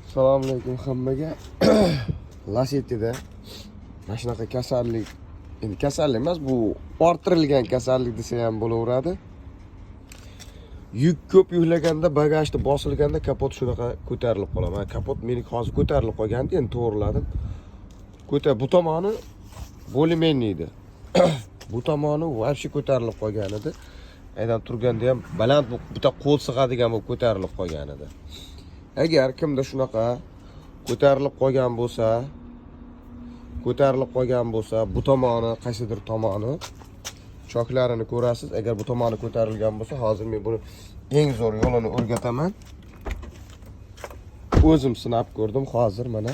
Assalomu alaykum hammaga. Lasetida mana shunaqa kasallik, endi kasallik emas, bu orttirilgan kasallik desa ham bo'laveradi. Yuk ko'p yuklaganda, bagajda bosilganda kapot shunaqa ko'tarilib qoladi. Mana kapot meniki hozir ko'tarilib qolgandi, endi to'g'riladim. Bu tomoni bo'limenli edi. Bu tomoni voобще ko'tarilib qolgan edi. Aydan turganda ham baland bitta qo'l sig'adigan bo'lib ko'tarilib qolgan edi. Agar kimda shunaqa ko'tarilib qolgan bo'lsa, bu tomoni, qaysidir tomoni choklarini ko'rasiz. Agar bu tomoni ko'tarilgan bo'lsa, hozir men buni eng zo'r yo'lini o'rgataman. O'zim sinab ko'rdim, hozir mana.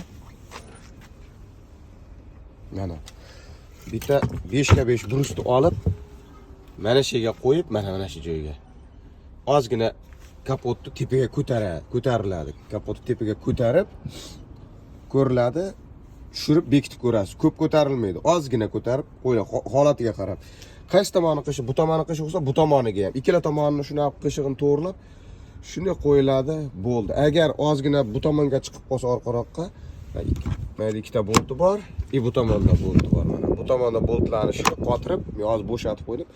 Bitta 5 ga 5 brusni olib, mana shu yerga qo'yib, mana shu joyga. Ozgina kapotni tepaga ko'tariladi. Kapotni tepaga ko'tarib ko'riladi. Tushirib bekitib ko'rasiz. Ko'p ko'tarilmaydi. Ozgina ko'tarib qo'ying, holatiga qarab. Qaysi tomoni qishi, bu tomoni qishi bo'lsa, bu tomoniga ham. Ikkala tomonini shuna qishig'ini to'g'rilab, shunday qo'yiladi, bo'ldi. Agar ozgina bu tomonga chiqib qolsa orqaroqqa, mana ikkita bolti bor, bu tomonda bolti bor. Mana bu tomonda boltlarni shunday qotirib, men hozir bo'shatib qo'ydim.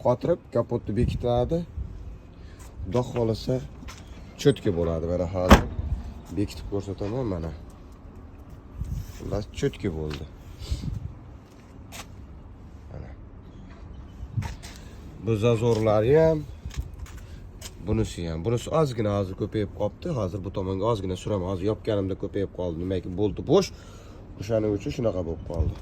Qotirib kapotni bekitiladi. Xudo xolasa cho'tka bo'ladi. Mana hozir bekitib ko'rsataman mana. Xullas cho'tka bo'ldi. Mana. Bu zazorlari ham, bunisi ham. Bunisi ozgina hozir ko'payib qopti. Hozir bu tomonga ozgina suraman. Hozir yopganimda ko'payib qoldi. Nimaiki bo'ldi bo'sh. O'shaning uchun shunaqa bo'lib qoldi.